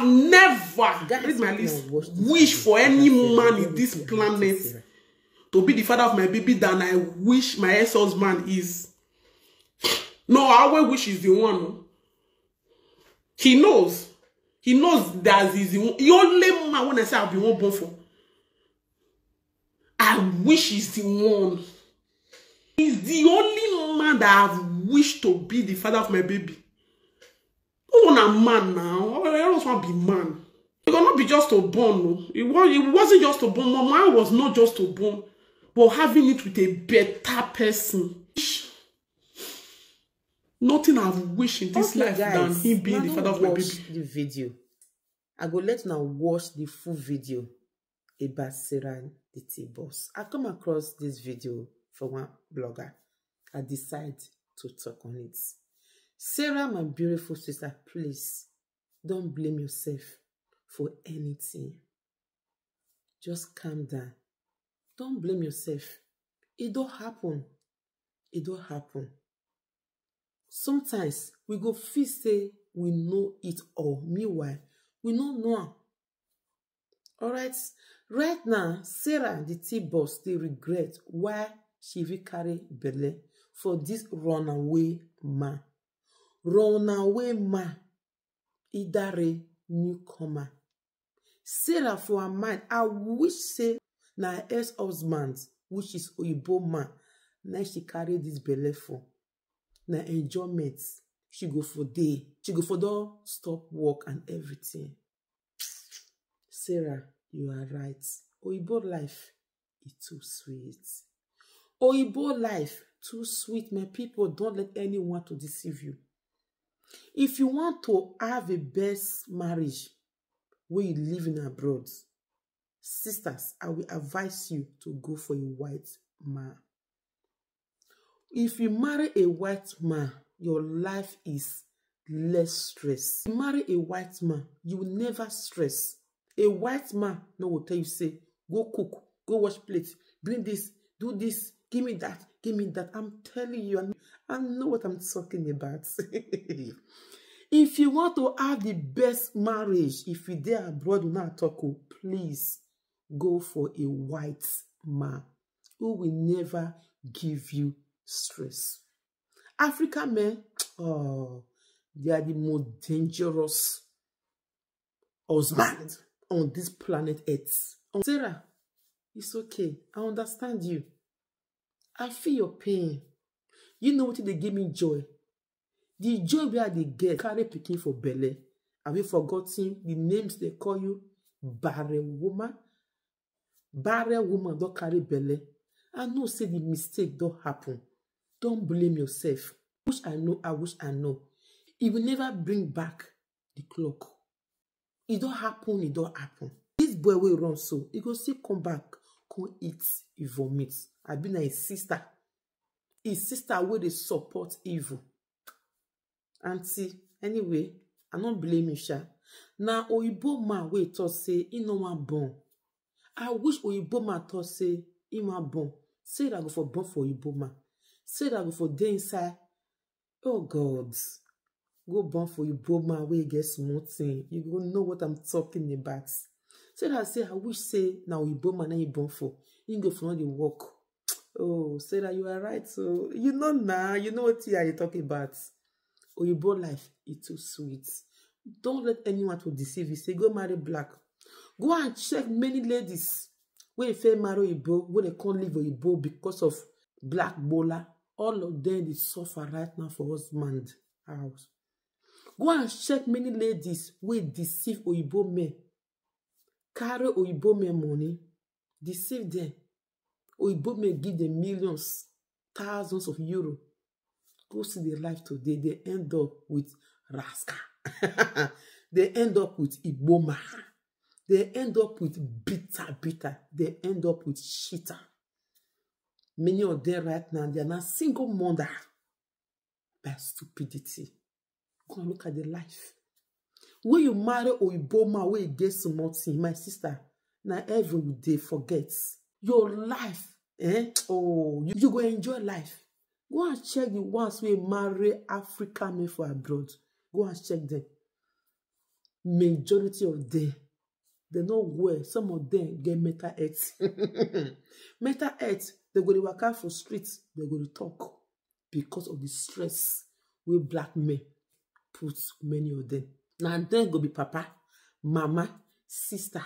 have never, read my list, wished for any man in this planet to be the father of my baby than I wish my ex-husband is. No, I always wish he's the one. He knows. He knows that he's the one. The only man when I say I'll be one born for. I wish he's the one. He's the only man that I've wished to be the father of my baby. Who want a man now? I don't want to be man. It cannot be just to born. No. It wasn't just to born. Mine was not just to born, but having it with a better person. Nothing I've wished in this life than him being the father of my baby. The video. I go let now watch the full video about Sarah the tboz. I come across this video from one blogger. I decide to talk on it. Sarah, my beautiful sister, please don't blame yourself for anything. Just calm down. Don't blame yourself. It don't happen. It don't happen. Sometimes we go feel say we know it all. Meanwhile, we don't know. Alright? Right now, Sarah the tboz, they regret why she will carry belle for this runaway man. Runaway man. Idare newcomer. Sarah for her mind, I wish say na her ex-husband, which is oyinbo man, now she carry this belle for. Na enjoyment. She go for day. She go for don't stop work and everything. Sarah, you are right. Oyinbo life is too sweet. Oyinbo life too sweet. My people, don't let anyone to deceive you. If you want to have a best marriage where you live in abroad, sisters, I will advise you to go for a white man. If you marry a white man, your life is less stress. If you marry a white man, you will never stress. A white man no will tell you, say, go cook, go wash plates, bring this, do this, give me that, give me that. I'm telling you, I know what I'm talking about. If you want to have the best marriage, if you there abroad, you not talk, please go for a white man who will never give you stress. African men, oh, they are the most dangerous husbands on this planet Earth. Sarah, it's okay. I understand you. I feel your pain. You know what they give me joy? The joy where they get carry picking for belle. Have you forgotten the names they call you? Barren woman. Barren woman don't carry belle. I know say the mistake don't happen. Don't blame yourself. Wish I know, I wish I know. It will never bring back the clock. It don't happen, it don't happen. This boy will run so. He go still come back, come eat, he vomit. I been a sister. His sister where they support evil. Auntie, anyway, I don't blame you, sha. Now, oyinbo man wey thought say he no one born. I wish oyinbo man thought say he want born. Say that go for born for oyinbo man. Say that go for day inside. Oh God, go born for oyinbo man wey get small thing. You go know what I'm talking about. Say that say I wish say now oyinbo man he born for. You go for the work. Oh, say that you are right. So you know now, you know what you talking about. Oyinbo life is too sweet. Don't let anyone to deceive you. Say go marry black. Go and check many ladies where they fail marry oyinbo, where they can't live oyinbo because of black bola. All of them they suffer right now for husband house. Go and check many ladies where deceive oyinbo men. Carry oyinbo men money, deceive them. Oyinbo men give them millions, thousands of euros. Go see their life today. They end up with rascal. They end up with iboma. They end up with bitter. They end up with shitter. Many of them right now, they are not single mother by stupidity. Go and look at their life. When you marry oyinbo man, when you get small thing, my sister, now every day forget your life. Oh, you go enjoy life. Go and check the ones who marry African men for abroad. Go and check them. majority of them, they know where some of them get mental health. Mental health, they go to work out for streets, they go to talk because of the stress where black men put many of them. Now then go be papa, mama, sister,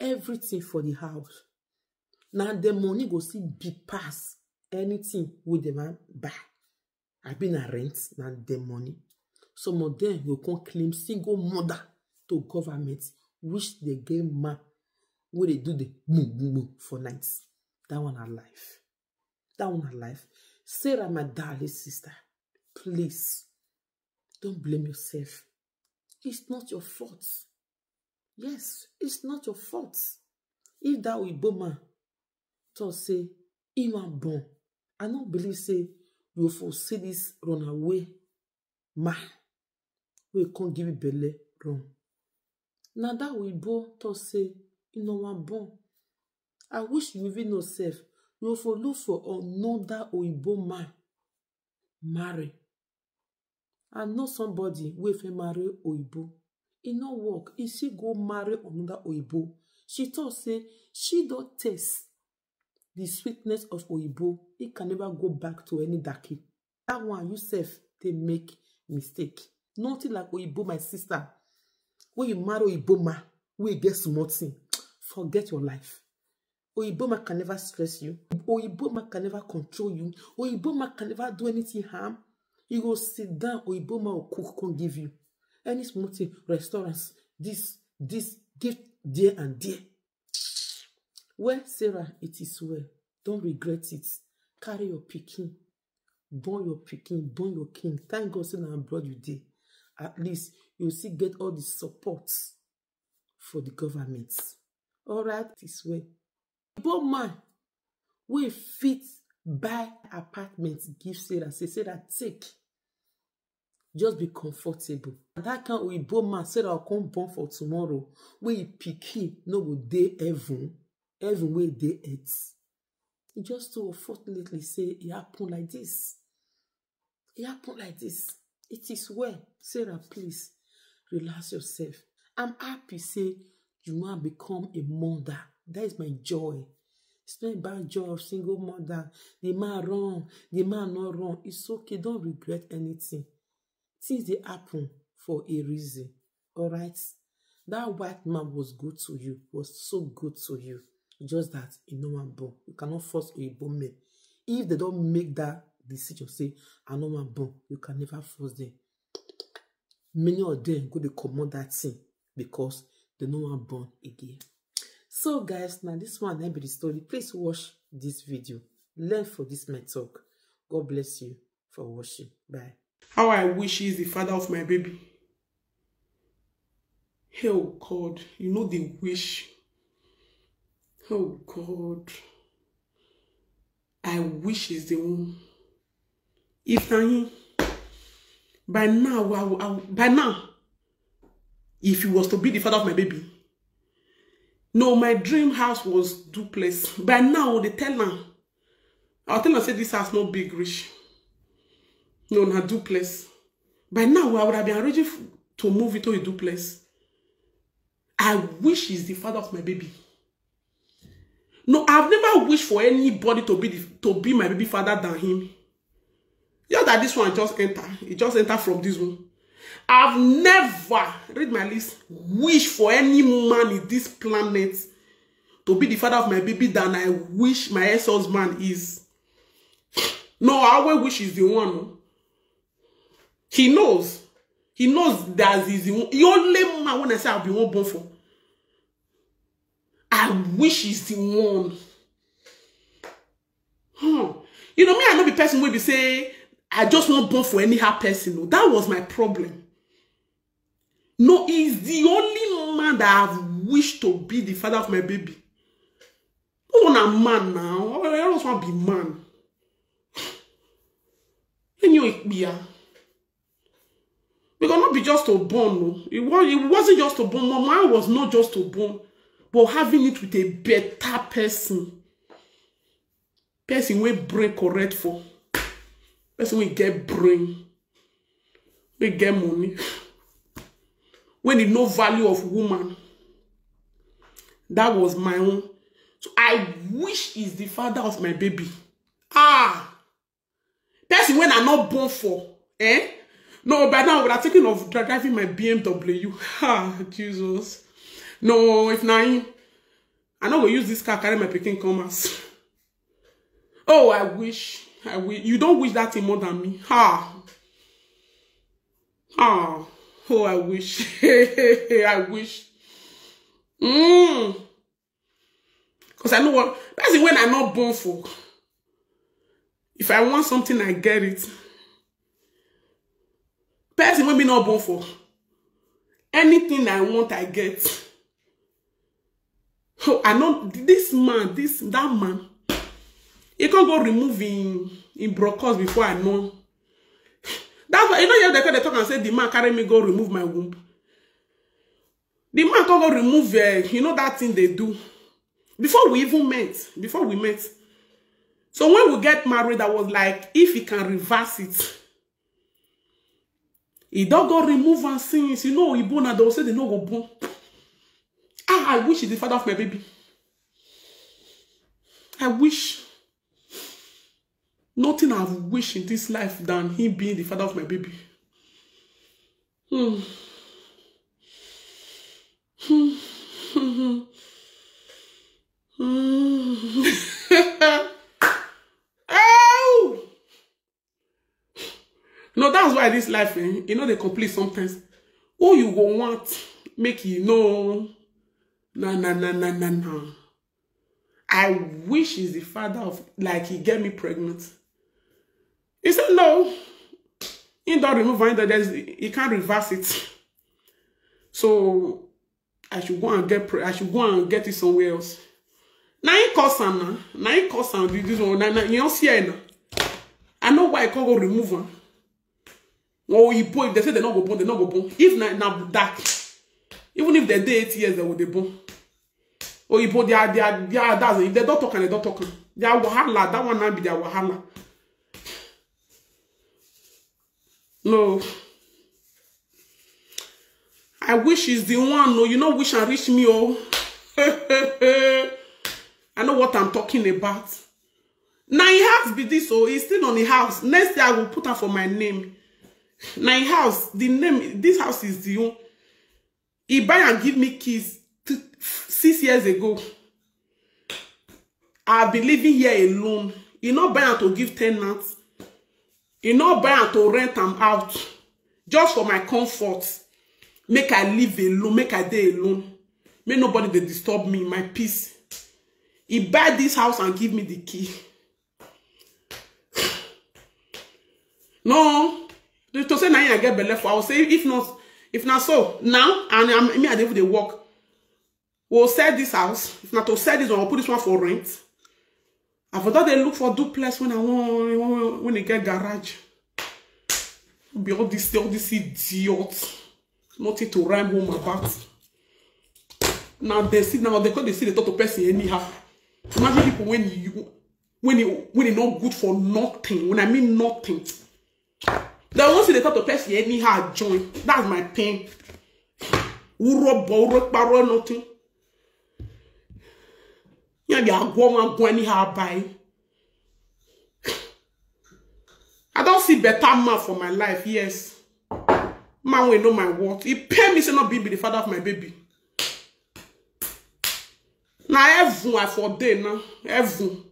everything for the house. Now the money go see big pass anything with the man buy. I been a rent, now the money. Some of them will come claim single mother to government, which they get man where they do the boom boom boom for nights. That one alive. That one alive. Sarah, my darling sister, please don't blame yourself. It's not your fault. Yes, it's not your fault. If that oyinbo man to say, he want born, I don't believe say you foresee this runaway man. We can't give you belly wrong. Now that oyinbo to say, you know one born. I wish you even know self. You for look for another oyinbo man marry. I know somebody wey fit marry oyinbo. E no work. If she go marry another oyinbo, she thought say she don't taste the sweetness of oyinbo. It can never go back to any daki. That one you self they make mistake. Nothing like oyinbo, my sister. When you marry oyinbo man, we get small thing. Forget your life. Oyinbo man can never stress you. Oyinbo man can never control you. Oyinbo man can never do anything harm. You go sit down, oyinbo man will cook, can give you. Any small thing, restaurants, this, give there and there. Well, Sarah, it is well. Don't regret it. Carry your pikin. Born your pikin, born your king. Thank God, say na abroad you dey. At least you still get all the support for the government. All right, this way. But man, we fit buy apartment, give Sarah. Say Sarah, take. Just be comfortable. That kind oyinbo man Sarah will come born for tomorrow. We pikin no go dey heaven. Heaven wey dey earth. It just so unfortunately say it happen like this. It happened like this. It is well. Sarah, please relax yourself. I'm happy say you want to become a mother. That is my joy. It's not about joy of single mother. The man wrong, the man not wrong. It's okay. Don't regret anything. Things they happen for a reason. All right? That white man was good to you. Was so good to you. Just that you know one born. You cannot force oyinbo men. If they don't make that decision, say, I know one born, you can never force them. Many of them go to command that thing because they know one born again. So guys, now this one might be the story. Please watch this video. Learn for this my talk. God bless you for watching. Bye. How I wish he is the father of my baby. Oh God, you know the wish. Oh God. I wish he's the one. If I by now, if he was to be the father of my baby, no, my dream house was duplex. By now, they tell her, I'll tell her, say this house not big, rich. No, not duplex. By now, I would have been ready to move into a duplex. I wish he's the father of my baby. No, I've never wished for anybody to be my baby father than him. Just that this one just enter. It just enter from this one. I've never, read my list, wished for any man in this planet to be the father of my baby than I wish my ex-husband is. No, I always wish he's the one. He knows. He knows that he's the one. The only man when I say I'll be one born for. I wish he's the one. You know me, I know the person will be say, I just want born for anyhow person. No, that was my problem. No, he's the only man that I've wished to be the father of my baby. I don't want a man now. I don't want to be man. Because not be just to born, no. It wasn't just to born. Mine was not just to born, but having it with a better person. Person will brain correct for. Person will get brain. We get money. when he know value of woman. That was my own. So I wish he's the father of my baby. Person when I'm not born for. No, by now I would have taken off driving my BMW. Jesus. No, if not him, I not going to use this car carry my Peking commerce. Oh, I wish. You don't wish that thing more than me. Oh, I wish. I wish. Because I know what. That's when I'm not born for. If I want something, I get it. Person when me not born for. Anything I want, I get. Oh, I know this man, that man. He can't go remove in brocos before I know. That's why, you know, they talk and say, the man carry me go remove my womb. The man can't go remove, you know, that thing they do. Before we met. So when we get married, I was like, if he can reverse it, he don't go remove and since, you know, he born and they'll say they no go born. I wish he's the father of my baby. I wish. Nothing I wish in this life than him being the father of my baby. Oh. No, that's why this life, you know, they complete sometimes. Who you go want, make you know. No. I wish he's the father of, like, he get me pregnant. He said, no. He don't remove it, he can't reverse it. So, I should go and get it somewhere else. Now, he calls him, this one, you don't see it now. I know why I can't go remove him. Or if they say they're not go born, If now that, even if they're 8 years, they will be born. Or if they are if they don't talk and they don't talk. They are wahala, that one might be their wahala. No. I wish he's the one, no, you know, wish and reach me, oh. I know what I'm talking about. Now he has be this, so he's still on the house. Next year I will put her for my name. Now house, the name, this house is the own. He buy and give me keys 6 years ago. I've been living here alone. He not buy and to give tenants. He not buy and to rent them out. Just for my comfort. Make I live alone, make I stay alone. Make nobody they disturb me, my peace. He buy this house and give me the key. No. To say now I get belly for, I will say if not so now and me I dey work. We'll sell this house. If not to sell this one, I'll put this one for rent. I thought they look for duplex when they get garage. Be all this idiot. Nothing to rhyme home about. Now they see the talk to person anyhow. Imagine people when you not good for nothing. When I mean nothing. They won't see the thought of person anyhow join. That's my pain. Nothing. I don't see better man for my life, yes. Man will know my worth. He pay me to not be the father of my baby. Now everyone for day now. Everyone.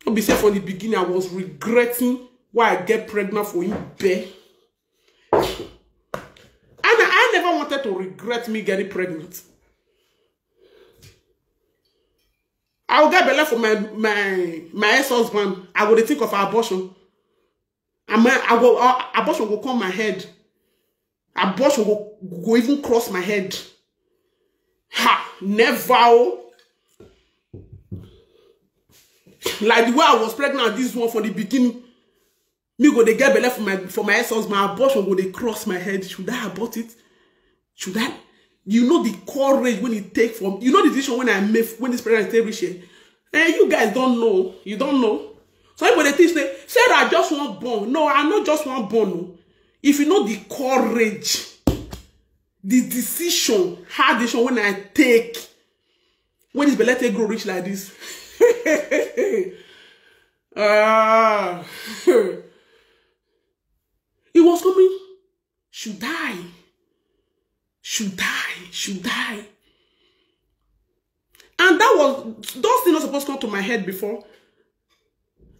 Don't be said from the beginning I was regretting why I get pregnant for him bear. And I never wanted to regret me getting pregnant. I will get belly for my ex-husband. I will think of abortion. Abortion will come my head. Abortion will even cross my head. Ha! Never. Like the way I was pregnant, this one from the beginning. Me go they get belly for my ex-husband. Abortion will they cross my head. Should I abort it? Should I? You know the courage when it take from. You know the decision when I made when this pregnancy reach here. And you guys don't know. You don't know. So when they teach say, Sarah, I just want born. No, I not just want born. No. If you know the courage the decision, hard decision when I take, when this belly take grow rich like this. It was coming. Should I? Should I? Should I? And that was, those things not supposed to come to my head before.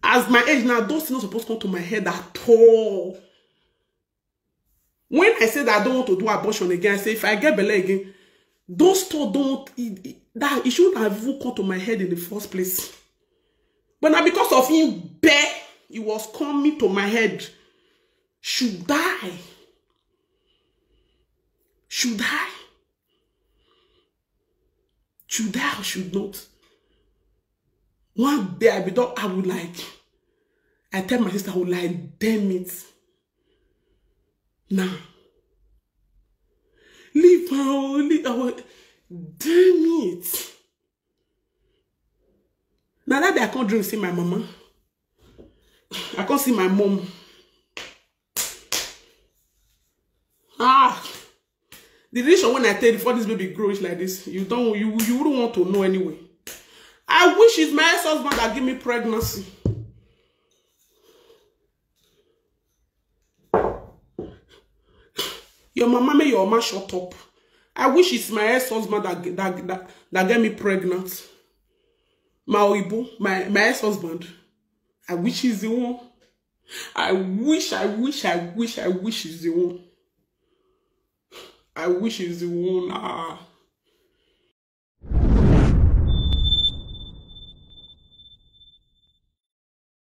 As my age now, those things not supposed to come to my head at all. When I said I don't want to do abortion again, I say if I get belly again, those thoughts don't, it shouldn't have even come to my head in the first place. But now because of him, it was coming to my head. Should I? Should I? Should I or should not? One day I would like, I tell my sister, I would like, damn it. Now, leave her, damn it. Now that day I can't drink, see my mama. I can't see my mom. The reason when I tell you before this baby grows like this, you wouldn't want to know anyway. I wish it's my ex-husband that give me pregnancy. Your mama may your mama shut up. I wish it's my ex-husband that get me pregnant. My oyinbo, my ex-husband. I wish he's the one. I wish he's the one. I wish he's the one.